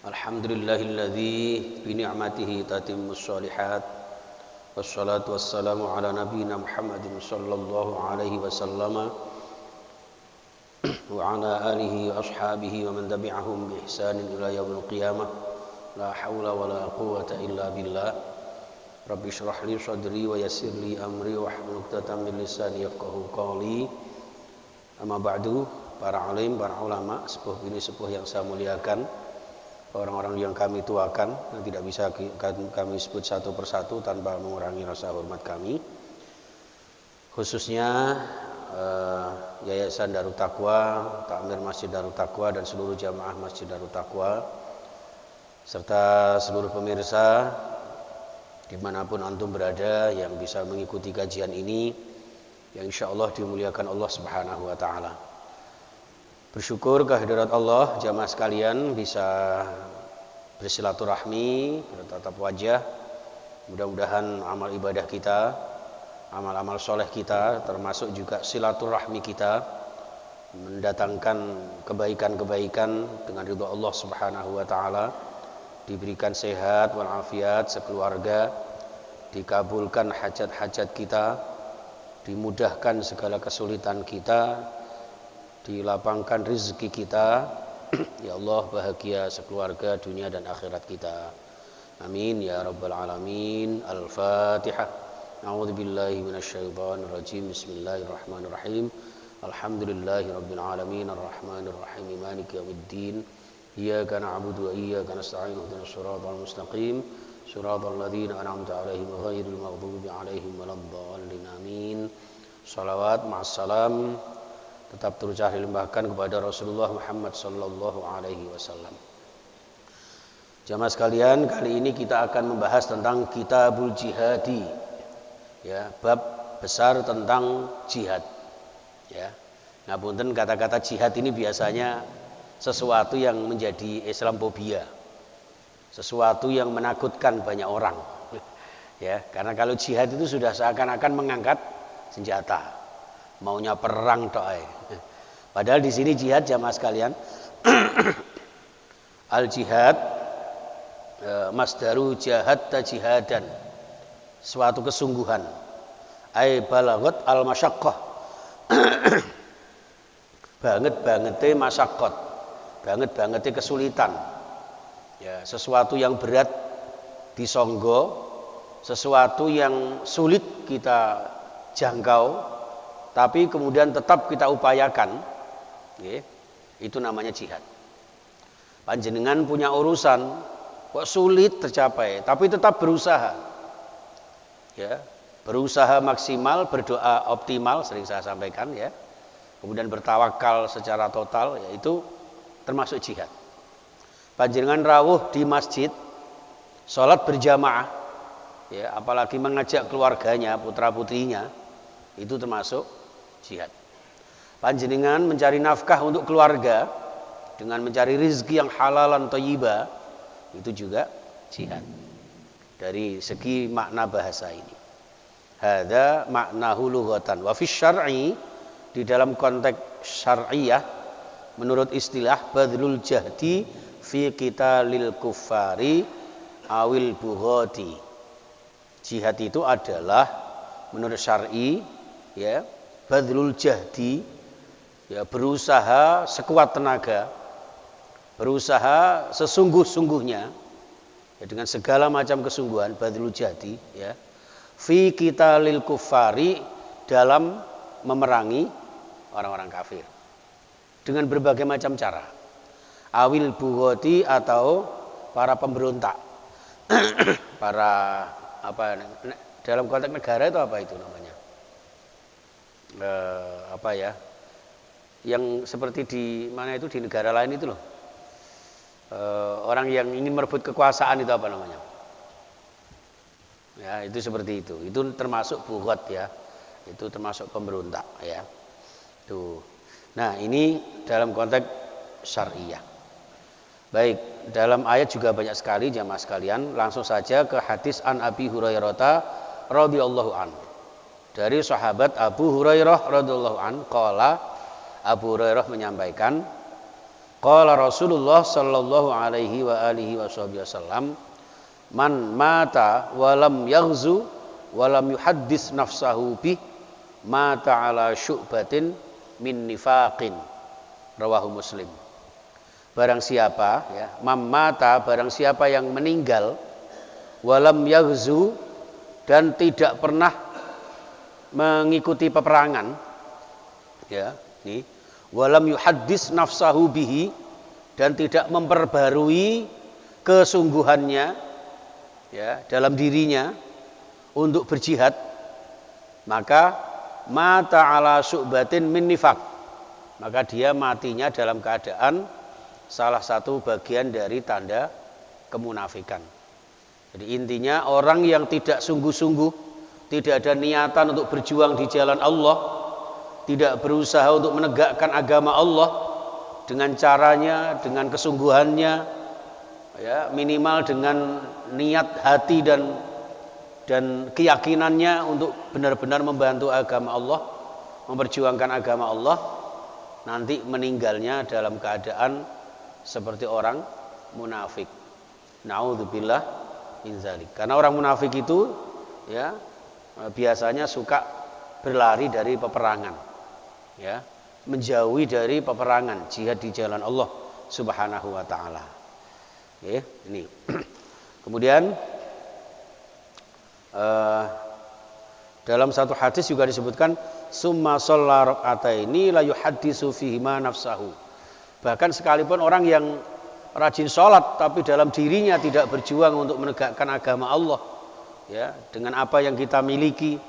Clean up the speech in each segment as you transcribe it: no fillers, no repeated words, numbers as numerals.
Alhamdulillahilladzi bi ni'matihi tatimmus shalihat. Wassalatu wassalamu ala nabiyyina Muhammadin sallallahu alaihi wasallam wa ala alihi wa ashabihi wa man tabi'ahum bi ihsanin ila yaumil qiyamah. La haula wa la quwwata illa billah. Rabbi shrah li sadri wa yassir li amri wahlul 'uqdatam min lisani yafqahu qawli. Amma ba'du, para alim, para ulama, sepuh bini sepuh yang saya muliakan, orang-orang yang kami tuakan, yang tidak bisa kami sebut satu persatu tanpa mengurangi rasa hormat kami, khususnya Yayasan Darut Taqwa, Takmir Masjid Darut Taqwa dan seluruh jamaah Masjid Darut Taqwa, serta seluruh pemirsa dimanapun antum berada yang bisa mengikuti kajian ini, yang insya Allah dimuliakan Allah Subhanahu wa Ta'ala. Bersyukur kehadirat Allah, jamaah sekalian bisa bersilaturahmi, bertatap wajah. Mudah-mudahan amal ibadah kita, amal-amal soleh kita, termasuk juga silaturahmi kita, mendatangkan kebaikan-kebaikan dengan ridha Allah Subhanahu wa Ta'ala, diberikan sehat walafiat sekeluarga, dikabulkan hajat-hajat kita, dimudahkan segala kesulitan kita, dilapangkan rezeki kita. Ya Allah, bahagia sekeluarga, dunia dan akhirat kita. Amin ya rabbal alamin. Al-Fatihah. A'udzubillahi minasyaitonir rajim. Bismillahirrahmanirrahim. Alhamdulillahi rabbil alamin arrahmanir rahim maliki yaumiddin. Iyyaka na'budu wa iyyaka nasta'in ihdinas siratal mustaqim siratal ladzina an'amta 'alaihim ghairil maghdubi 'alaihim waladdallin. Amin. Shalawat ma'assalam tetap terucap dilimpahkan kepada Rasulullah Muhammad sallallahu alaihi wasallam. Jamaah sekalian, kali ini kita akan membahas tentang Kitabul Jihadi. Ya, bab besar tentang jihad. Ya. Ngapunten, kata-kata jihad ini biasanya sesuatu yang menjadi Islamophobia. Sesuatu yang menakutkan banyak orang. Ya, karena kalau jihad itu sudah seakan-akan mengangkat senjata. Maunya perang toh. Padahal di sini jihad, jamaah sekalian, al jihad masdaru jahadta jihadan, suatu kesungguhan, ai balagot al masyaqqah, banget-bangete masyaqqat, banget-bangete kesulitan. Ya, sesuatu yang berat disonggo, sesuatu yang sulit kita jangkau, tapi kemudian tetap kita upayakan, ya, itu namanya jihad. Panjenengan punya urusan kok sulit tercapai, tapi tetap berusaha, ya, berusaha maksimal, berdoa optimal, sering saya sampaikan, ya, kemudian bertawakal secara total, yaitu termasuk jihad. Panjenengan rawuh di masjid, sholat berjamaah, ya, apalagi mengajak keluarganya, putra putrinya, itu termasuk jihad. Panjenengan mencari nafkah untuk keluarga dengan mencari rezeki yang halalan thayyibah, itu juga jihad. Dari segi makna bahasa ini. Hadza maknahu lughatan wa fi syar'i, di dalam konteks syar'iyah menurut istilah badlul jahdi fi qitalil kuffari awil bughati. Jihad itu adalah menurut syar'i, ya, badlul jahdi, ya, berusaha sekuat tenaga, berusaha sesungguh-sungguhnya, ya, dengan segala macam kesungguhan, badlul jahdi, ya, fi qitalil kuffari, dalam memerangi orang-orang kafir dengan berbagai macam cara, awil bughati, atau para pemberontak. Para apa, dalam konteks negara itu apa itu namanya? Apa ya, yang seperti di mana itu, di negara lain itu loh, orang yang ingin merebut kekuasaan itu apa namanya, ya, itu seperti itu termasuk bughat, ya, itu termasuk pemberontak, ya, tuh. Nah, ini dalam konteks syariah. Baik, dalam ayat juga banyak sekali, jamaah sekalian. Langsung saja ke hadis an Abi Hurairah radhiyallahu anhu. Dari sahabat Abu Hurairah radhiyallahu anhu, qala, Abu Hurairah menyampaikan, Qala Rasulullah sallallahu alaihi wa alihi wasallam, man mata wa lam yaghzu wa lam yuhaddits nafsahu bih mata ala syu'batin min nifaqin. Rawahu Muslim. Barang siapa ya, mamata, barang siapa yang meninggal walam yaghzu, dan tidak pernah mengikuti peperangan, ya, nih, walam yuhaddits nafsahu bihi, dan tidak memperbarui kesungguhannya ya dalam dirinya untuk berjihad, maka mata ala syu'batin min nifaq, maka dia matinya dalam keadaan salah satu bagian dari tanda kemunafikan. Jadi intinya orang yang tidak sungguh-sungguh, tidak ada niatan untuk berjuang di jalan Allah, tidak berusaha untuk menegakkan agama Allah dengan caranya, dengan kesungguhannya, ya, minimal dengan niat hati dan keyakinannya untuk benar-benar membantu agama Allah, memperjuangkan agama Allah, nanti meninggalnya dalam keadaan seperti orang munafik. Naudzubillah min dzalik. Karena orang munafik itu ya biasanya suka berlari dari peperangan. Ya, menjauhi dari peperangan, jihad di jalan Allah Subhanahu wa taala. Ya, ini. Kemudian dalam satu hadis juga disebutkan summa shalla rak'ataini la yuhaddisu fihi ma nafsahu. Bahkan sekalipun orang yang rajin sholat tapi dalam dirinya tidak berjuang untuk menegakkan agama Allah, ya, dengan apa yang kita miliki,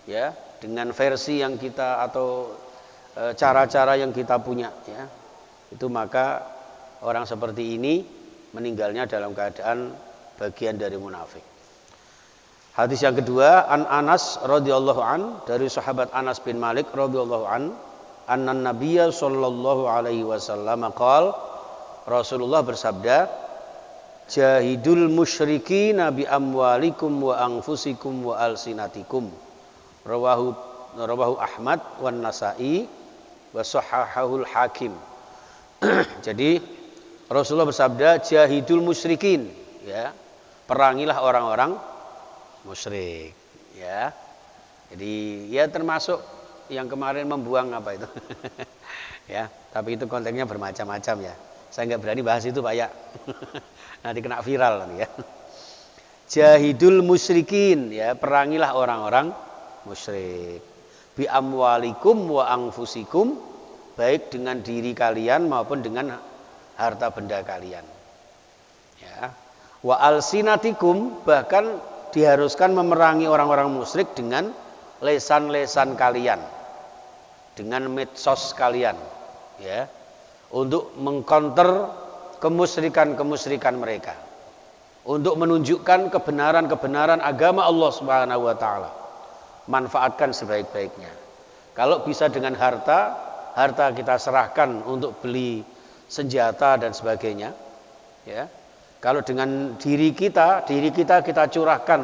ya, dengan versi yang kita atau cara-cara yang kita punya, ya, itu maka orang seperti ini meninggalnya dalam keadaan bagian dari munafik. Hadis yang kedua, an Anas radhiyallahu an, dari sahabat Anas bin Malik radhiyallahu an, annan nabiyya sallallahu alaihi wasallam qala, Rasulullah bersabda, jahidul musyrikina bi amwalikum wa anfusikum wa alsinatikum. Rawahu Ahmad wan Nasa'i wa sahhahul Hakim. Jadi Rasulullah bersabda, jahidul musyrikin, ya, perangilah orang-orang musyrik, ya. Jadi ya termasuk yang kemarin membuang apa itu. Ya, tapi itu konteksnya bermacam-macam ya. Saya nggak berani bahas itu Pak ya. Nanti kena viral nanti ya. Jahidul musyrikin, ya, perangilah orang-orang musyrik. Bi amwalikum wa anfusikum, baik dengan diri kalian maupun dengan harta benda kalian. Ya. Wa alsinatikum, bahkan diharuskan memerangi orang-orang musyrik dengan lesan-lesan kalian, dengan medsos kalian, ya, untuk mengcounter kemusyrikan mereka, untuk menunjukkan kebenaran agama Allah Subhanahu wa taala. Manfaatkan sebaik-baiknya. Kalau bisa dengan harta kita serahkan untuk beli senjata dan sebagainya, ya. Kalau dengan diri kita kita curahkan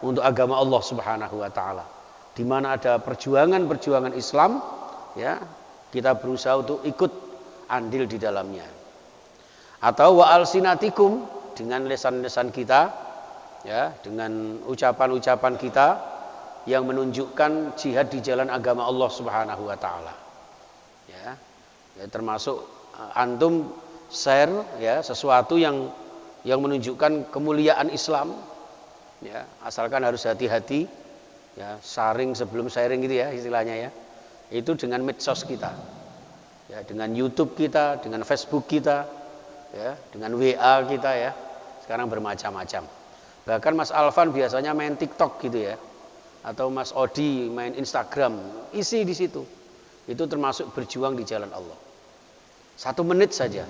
untuk agama Allah Subhanahu wa taala. Di mana ada perjuangan Islam, ya, kita berusaha untuk ikut andil di dalamnya. Atau wa alsinatikum, dengan lesan-lesan kita, ya, dengan ucapan-ucapan kita yang menunjukkan jihad di jalan agama Allah Subhanahu wa taala. Ya. Ya, termasuk antum share, ya, sesuatu yang menunjukkan kemuliaan Islam, ya, asalkan harus hati-hati, ya, saring sebelum sharing gitu ya istilahnya, ya. Itu dengan medsos kita, ya, dengan YouTube kita, dengan Facebook kita, ya, dengan WA kita, ya. Sekarang bermacam-macam. Bahkan Mas Alvan biasanya main TikTok gitu ya, atau Mas Odi main Instagram, isi di situ. Itu termasuk berjuang di jalan Allah. 1 menit saja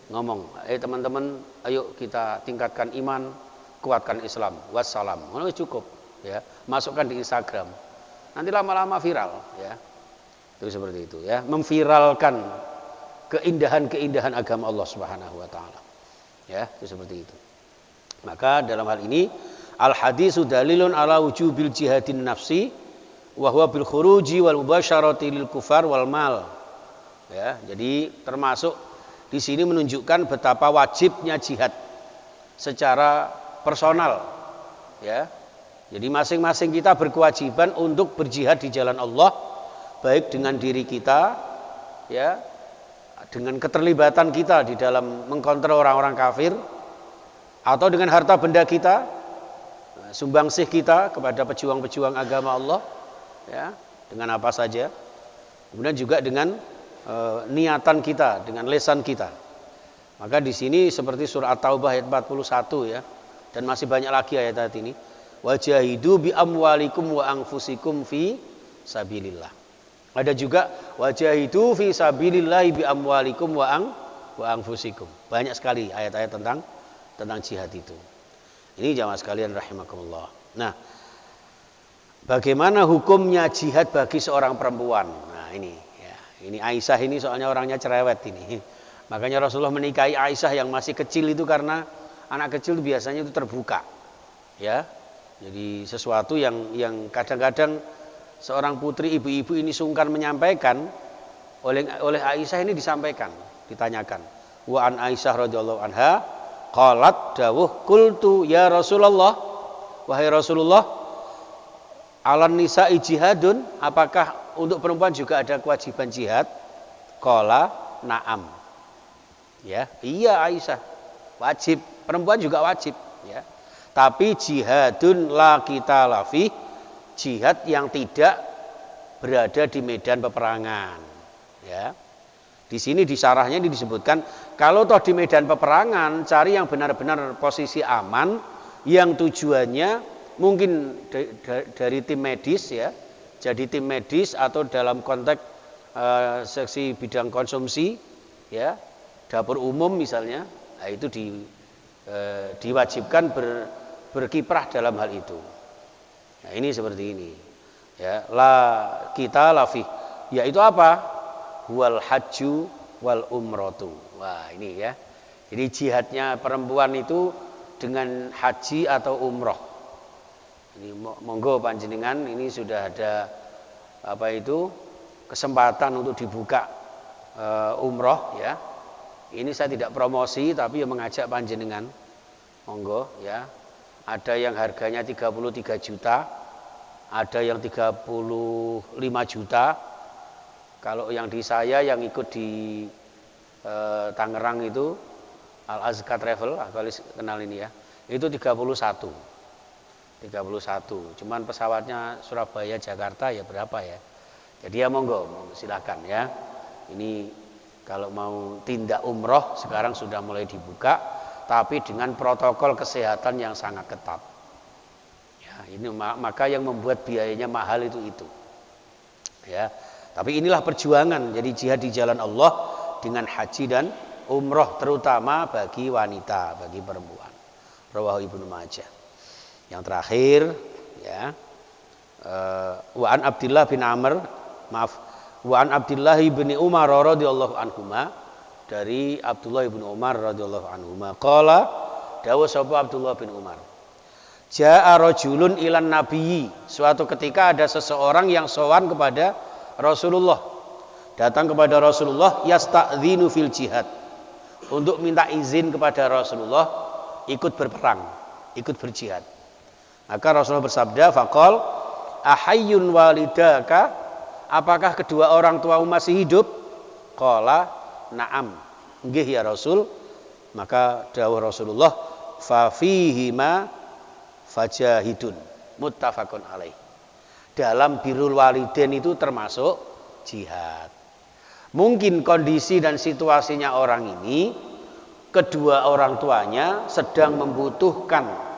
ngomong, teman-teman, ayo kita tingkatkan iman, kuatkan Islam, wassalam, cukup, ya, masukkan di Instagram, nanti lama-lama viral, ya. Itu seperti itu, ya, memviralkan keindahan agama Allah Subhanahu wa taala, ya, itu seperti itu. Maka dalam hal ini al hadisu dalilun ala wujubil jihadin nafsi wa huwa bil khuruji wal mubasyarati lil kufar wal mal, ya. Jadi termasuk di sini menunjukkan betapa wajibnya jihad secara personal, ya. Jadi masing-masing kita berkewajiban untuk berjihad di jalan Allah, baik dengan diri kita, ya, dengan keterlibatan kita di dalam mengkontrol orang-orang kafir, atau dengan harta benda kita, sumbangsih kita kepada pejuang-pejuang agama Allah, ya, dengan apa saja. Kemudian juga dengan niatan kita, dengan lesan kita. Maka di sini seperti surah At-Taubah ayat 41, ya, dan masih banyak lagi ayat ini. Wajahidu bi amwalikum wa anfusikum fi sabilillah. Ada juga wajahidu fi sabilillah bi amwalikum wa anfusikum. Banyak sekali ayat-ayat tentang jihad itu. Ini jamaah sekalian rahimakumullah. Nah, bagaimana hukumnya jihad bagi seorang perempuan? Nah, ini ya. Ini Aisyah ini soalnya orangnya cerewet ini. Makanya Rasulullah menikahi Aisyah yang masih kecil itu karena anak kecil itu biasanya itu terbuka. Ya. Jadi sesuatu yang kadang-kadang seorang putri ibu-ibu ini sungkan menyampaikan, oleh Aisyah ini disampaikan, ditanyakan. Wa an Aisyah radhiyallahu anha qalat dawuh qultu ya Rasulullah, wahai Rasulullah, alan nisa'i jihadun, apakah untuk perempuan juga ada kewajiban jihad? Qala na'am. Ya, iya Aisyah, wajib, perempuan juga wajib, ya. Tapi jihadun la qitala fi, jihad yang tidak berada di medan peperangan, ya. Di sini di syarahnya disebutkan kalau toh di medan peperangan cari yang benar-benar posisi aman, yang tujuannya mungkin dari tim medis, ya. Jadi tim medis atau dalam konteks seksi bidang konsumsi, ya, dapur umum misalnya, nah itu diwajibkan berkiprah dalam hal itu. Nah, ini seperti ini. Ya, la kita lafi, yaitu apa? Wal hajju wal umratu. Wah, ini ya. Jadi jihadnya perempuan itu dengan haji atau umroh. Ini monggo panjenengan ini sudah ada kesempatan untuk dibuka umroh, ya. Ini saya tidak promosi tapi mengajak panjenengan. Monggo, ya. Ada yang harganya 33 juta, ada yang 35 juta. Kalau yang di saya yang ikut di Tangerang itu Al Azka Travel, aku kenal ini ya. Itu 31. Cuman pesawatnya Surabaya Jakarta ya berapa ya? Jadi ya monggo silakan ya. Ini kalau mau tindak umroh sekarang sudah mulai dibuka, tapi dengan protokol kesehatan yang sangat ketat. Ya, ini maka yang membuat biayanya mahal itu. Ya, tapi inilah perjuangan. Jadi jihad di jalan Allah dengan haji dan umroh, terutama bagi wanita, bagi perempuan. Rawahu Ibnu Majah. Yang terakhir, ya, wa an Abdullah bin Umar radhiyallahu anhuma, dari Abdullah bin Umar radhiyallahu anhuma qala dawuh sapa Abdullah bin Umar, jaa rajulun ilan nabiyyi, suatu ketika ada seseorang yang sowan kepada Rasulullah, datang kepada Rasulullah, yasta'dzinu fil jihad, untuk minta izin kepada Rasulullah ikut berperang, ikut berjihad. Maka Rasulullah bersabda, faqal ahayyun walidaka, apakah kedua orang tuamu masih hidup? Qala na'am, nggih ya Rasul. Maka dawuh Rasulullah, fa fihima fajahidun, muttafaqun alaih. Dalam birrul walidain itu termasuk jihad. Mungkin kondisi dan situasinya orang ini, kedua orang tuanya sedang membutuhkan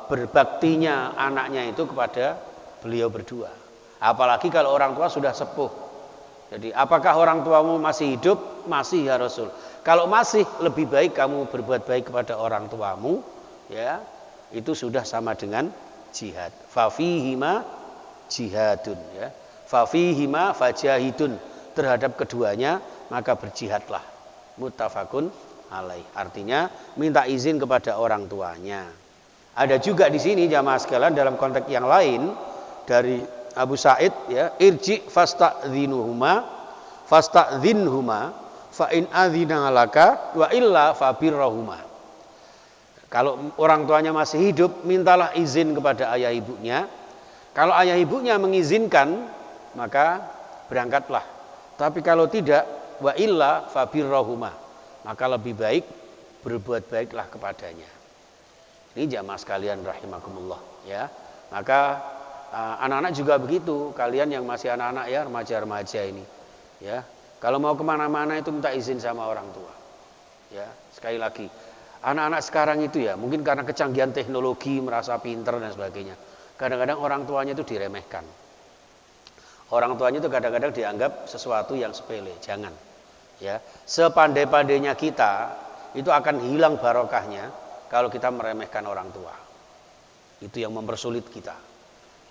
berbaktinya anaknya itu kepada beliau berdua. Apalagi kalau orang tua sudah sepuh. Jadi apakah orang tuamu masih hidup? Masih ya Rasul. Kalau masih, lebih baik kamu berbuat baik kepada orang tuamu, ya. Itu sudah sama dengan jihad. Fa fihima jihadun, ya. Fa fihima fajahidun, terhadap keduanya maka berjihadlah. Muttafaqun alaih. Artinya minta izin kepada orang tuanya. Ada juga di sini jamaah sekalian dalam konteks yang lain dari Abu Sa'id ya, irji fasta'dzinhuma fa in adzina laka wa illa fabirrahuma. Kalau orang tuanya masih hidup, mintalah izin kepada ayah ibunya. Kalau ayah ibunya mengizinkan, maka berangkatlah. Tapi kalau tidak, wa illa fabirrahuma, maka lebih baik berbuat baiklah kepadanya. Ini jamaah sekalian rahimakumullah ya. Maka anak-anak juga begitu, kalian yang masih anak-anak ya, remaja-remaja ini ya. Kalau mau kemana-mana itu minta izin sama orang tua. Ya, sekali lagi, anak-anak sekarang itu ya, mungkin karena kecanggihan teknologi, merasa pinter dan sebagainya. Kadang-kadang orang tuanya itu diremehkan. Orang tuanya itu kadang-kadang dianggap sesuatu yang sepele. Jangan. Ya, sepandai-pandainya kita itu akan hilang barokahnya kalau kita meremehkan orang tua. Itu yang mempersulit kita.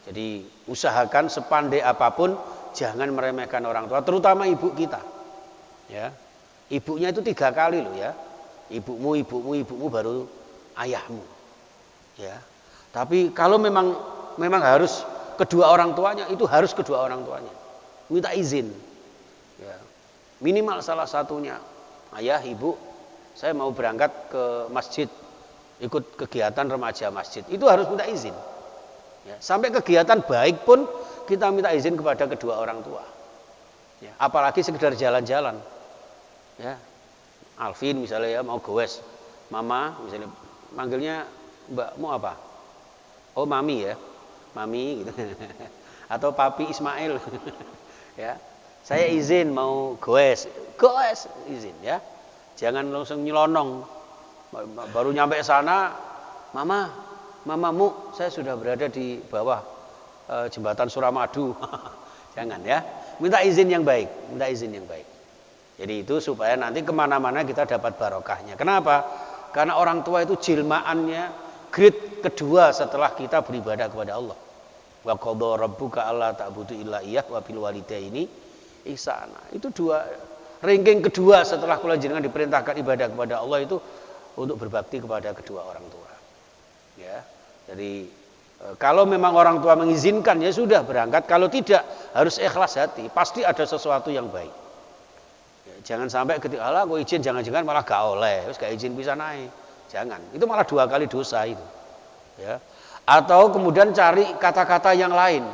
Jadi usahakan sepandai apapun jangan meremehkan orang tua, terutama ibu kita. Ya, ibunya itu 3 kali loh ya. Ibumu baru ayahmu. Ya. Tapi kalau memang harus kedua orang tuanya, itu harus kedua orang tuanya. Minta izin. Ya. Minimal salah satunya. Ayah, ibu, saya mau berangkat ke masjid, ikut kegiatan remaja masjid. Itu harus minta izin. Ya. Sampai kegiatan baik pun kita minta izin kepada kedua orang tua. Ya. Apalagi sekedar jalan-jalan. Ya. Alvin misalnya ya mau goes, mama misalnya manggilnya mbakmu apa? Oh mami ya, mami gitu. Atau papi Ismail. Ya, saya izin mau goes izin ya. Jangan langsung nyelonong. Baru nyampe sana, mamamu saya sudah berada di bawah jembatan Suramadu. Jangan ya, minta izin yang baik, Jadi itu supaya nanti kemana-mana kita dapat barokahnya. Kenapa? Karena orang tua itu jilmaannya grade kedua setelah kita beribadah kepada Allah. Wa qadha rabbuka alla ta'budu illa iyyah wa bil walidaini ihsana. Itu ranking kedua setelah kula jenengan diperintahkan ibadah kepada Allah itu untuk berbakti kepada kedua orang tua. Ya. Jadi kalau memang orang tua mengizinkan ya sudah berangkat, kalau tidak harus ikhlas hati, pasti ada sesuatu yang baik. Jangan sampai ketika Allah kok izin jangan-jangan malah gak oleh, terus gak izin bisa naik. Jangan. Itu malah 2 kali dosa itu. Ya. Atau kemudian cari kata-kata yang lain.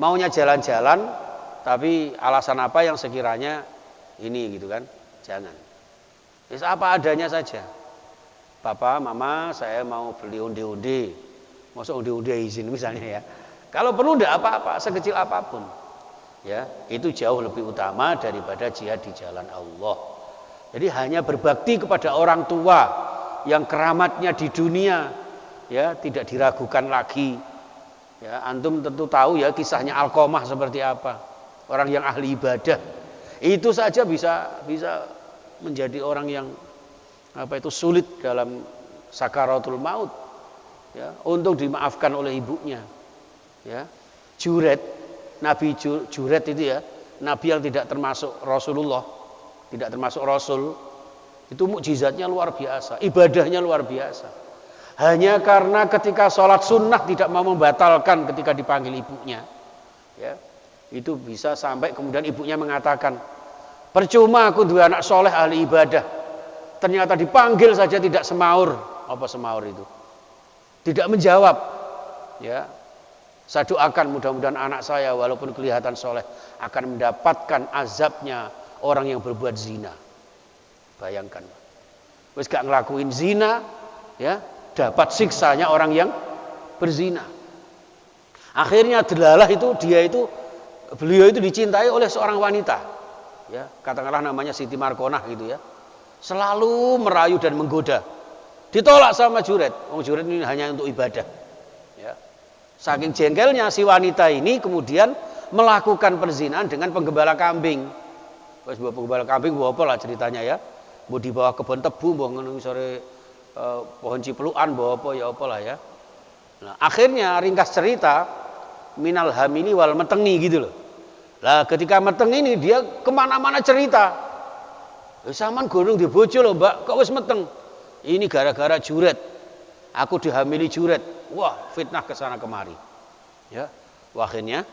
Maunya jalan-jalan tapi alasan apa yang sekiranya ini gitu kan. Jangan. Apa adanya saja. Papa, mama, saya mau beli onde-onde. Masa onde-onde izin misalnya ya. Kalau perlu enggak apa-apa, sekecil apapun. Ya, itu jauh lebih utama daripada jihad di jalan Allah. Jadi hanya berbakti kepada orang tua yang keramatnya di dunia ya tidak diragukan lagi. Ya, antum tentu tahu ya kisahnya Alqamah seperti apa. Orang yang ahli ibadah. Itu saja bisa menjadi orang yang sulit dalam sakaratul maut. Ya, untuk dimaafkan oleh ibunya. Ya. Nabi Juret itu ya, nabi yang tidak termasuk Rasulullah, tidak termasuk Rasul, itu mukjizatnya luar biasa, ibadahnya luar biasa. Hanya karena ketika sholat sunnah tidak mau membatalkan ketika dipanggil ibunya, ya, itu bisa sampai kemudian ibunya mengatakan, percuma aku dua anak soleh ahli ibadah, ternyata dipanggil saja tidak semaur. Apa semaur itu? Tidak menjawab, ya. Saya doakan mudah-mudahan anak saya walaupun kelihatan soleh akan mendapatkan azabnya orang yang berbuat zina. Bayangkan, wis gak ngelakuin zina, ya dapat siksanya orang yang berzina. Akhirnya delalah itu beliau itu dicintai oleh seorang wanita, ya katakanlah namanya Siti Markonah gitu ya, selalu merayu dan menggoda. Ditolak sama Juret. Juret ini hanya untuk ibadah. Saking jengkelnya si wanita ini kemudian melakukan perzinahan dengan penggembala kambing. Wes bawa penggembala kambing bawa apa lah ceritanya ya. Bawa di bawah kebun tebu, bawa sore pohon cipluan, bawa apa ya apalah ya. Nah, akhirnya ringkas cerita minal hamili wal metengi gitu loh. Lah ketika meteng ini dia kemana-mana cerita. Saman gunung di bojo loh mbak, kok wis meteng. Ini gara-gara Juret. Aku dihamili Juret. Wah, fitnah ke sana kemari. Ya. Akhirnya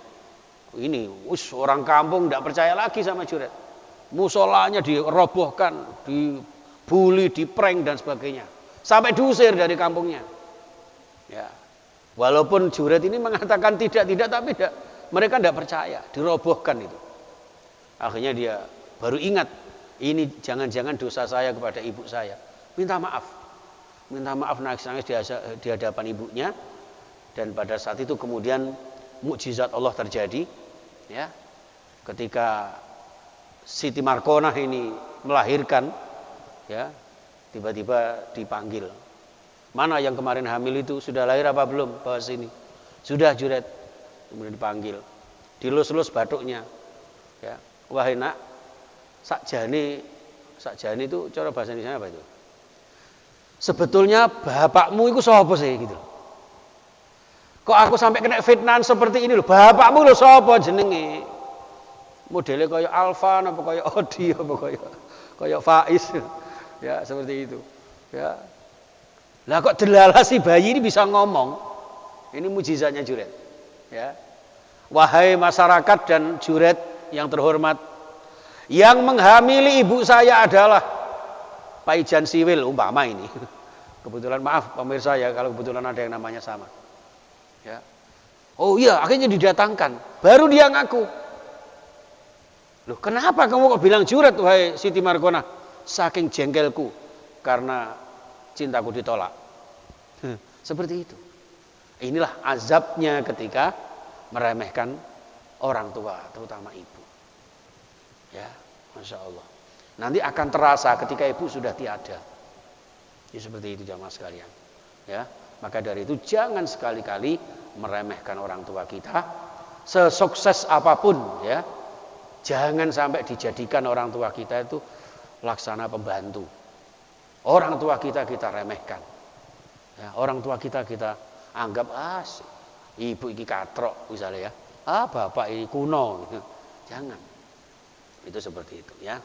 Ini orang kampung tidak percaya lagi sama Juret. Musolanya dirobohkan, dibully, diprank dan sebagainya. Sampai diusir dari kampungnya. Ya. Walaupun Juret ini mengatakan tidak, tapi mereka tidak percaya, dirobohkan itu. Akhirnya dia baru ingat, ini jangan-jangan dosa saya kepada ibu saya. Minta maaf nangis-nangis di hadapan ibunya. Dan pada saat itu kemudian mukjizat Allah terjadi. Ya, ketika Siti Markonah ini melahirkan, ya, tiba-tiba dipanggil. Mana yang kemarin hamil itu sudah lahir apa belum? Bawa sini. Sudah Juret. Kemudian dipanggil. Dilus-lus batuknya. Ya, wahai nak, sakjane itu cara bahasa Indonesia apa itu? Sebetulnya bapakmu itu sapa sih gitu. Kok aku sampai kena fitnah seperti ini loh. Bapakmu loh sapa jenenge? Modelnya kayak Alfa apa kayak Odi apa kayak Faiz. Ya, seperti itu. Ya. Lah kok delala si bayi ini bisa ngomong? Ini mujizatnya Juret. Ya. Wahai masyarakat dan Juret yang terhormat, yang menghamili ibu saya adalah Paijan Siwil umpama ini. Kebetulan maaf pemirsa ya kalau kebetulan ada yang namanya sama. Ya. Oh iya, akhirnya didatangkan. Baru dia ngaku. Loh, kenapa kamu kok bilang Juret wahai Siti Markonah? Saking jengkelku karena cintaku ditolak. Seperti itu. Inilah azabnya ketika meremehkan orang tua, terutama ibu. Ya, Masya Allah. Nanti akan terasa ketika ibu sudah tiada. Ya, seperti itu jamaah sekalian. Ya, maka dari itu jangan sekali-kali meremehkan orang tua kita. Sesukses apapun, ya, jangan sampai dijadikan orang tua kita itu laksana pembantu. Orang tua kita remehkan. Ya, orang tua kita anggap ibu ini katrok misalnya ya. Bapak ini kuno. Jangan. Itu seperti itu ya.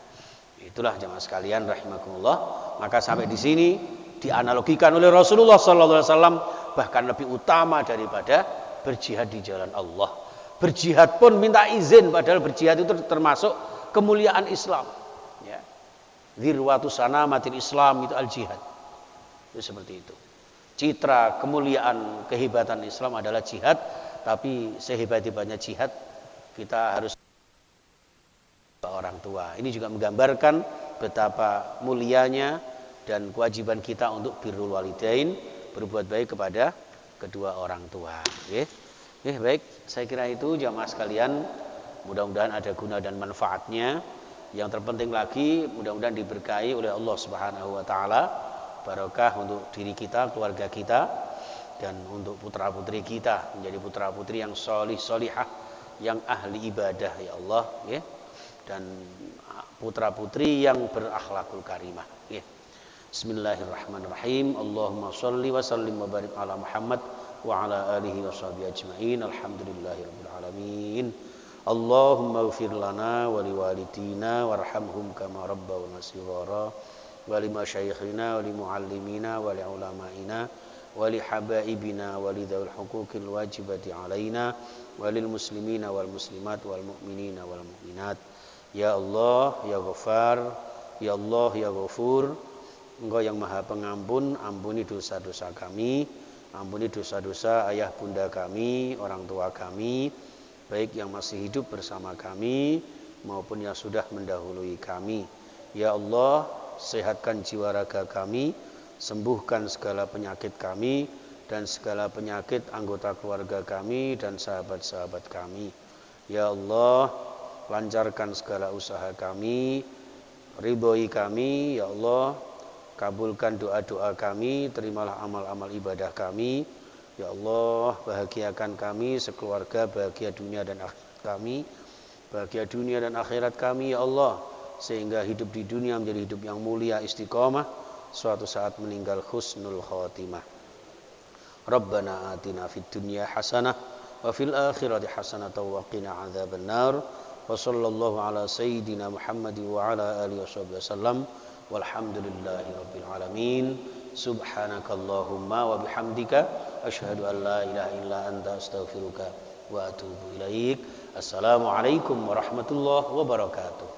Itulah jamaah sekalian rahimakumullah. Maka sampai di sini dianalogikan oleh Rasulullah SAW bahkan lebih utama daripada berjihad di jalan Allah. Berjihad pun minta izin, padahal berjihad itu termasuk kemuliaan Islam. Ya. Dzirwatu sanamatil Islam itu al-jihad. Itu seperti itu. Citra kemuliaan kehebatan Islam adalah jihad, tapi sehebat-hebatnya jihad kita harus orang tua. Ini juga menggambarkan betapa mulianya dan kewajiban kita untuk birrul walidain, berbuat baik kepada kedua orang tua. Baik, saya kira itu jamaah sekalian, mudah-mudahan ada guna dan manfaatnya. Yang terpenting lagi, mudah-mudahan diberkahi oleh Allah Subhanahu wa taala, barokah untuk diri kita, keluarga kita, dan untuk putra-putri kita menjadi putra-putri yang solih-solihah, yang ahli ibadah ya Allah, ya. Dan putra-putri yang berakhlakul karimah, ya. Bismillahirrahmanirrahim. Allahumma sholli wa sallim wa barik ala Muhammad wa ala alihi wa sahbihi ajma'in. Alhamdulillahirabbil alamin. Allahumma ighfir lana wa liwalidina warhamhum kama rabbawna shighara wa li masyayikhina wa li muallimina wa li ulama'ina wa li habaibina wa li dzawil huquqil wajibati alaina wa lil muslimina wal muslimat wal mu'minina wal mu'minat. Ya Allah, ya Ghaffar, ya Allah, ya Ghafur. Engkau yang maha pengampun, ampuni dosa-dosa kami, ampuni dosa-dosa ayah bunda kami, orang tua kami, baik yang masih hidup bersama kami maupun yang sudah mendahului kami. Ya Allah, sehatkan jiwa raga kami, sembuhkan segala penyakit kami dan segala penyakit anggota keluarga kami dan sahabat-sahabat kami. Ya Allah, lancarkan segala usaha kami, ridhoi kami, ya Allah. Kabulkan doa-doa kami, terimalah amal-amal ibadah kami. Ya Allah, bahagiakan kami sekeluarga, bahagia dunia dan akhirat kami. Bahagia dunia dan akhirat kami, ya Allah. Sehingga hidup di dunia menjadi hidup yang mulia, istiqomah. Suatu saat meninggal husnul khatimah. Rabbana atina fid dunya hasanah wa fil akhirati hasanah wa qina adzabannar. Wa sallallahu ala sayyidina Muhammadin wa ala alihi wasallam. Walhamdulillahi rabbil alamin. Subhanakallahumma wa bihamdika asyhadu an la ilaha illa anta astaghfiruka wa atubu ilaik. Assalamualaikum warahmatullahi wabarakatuh.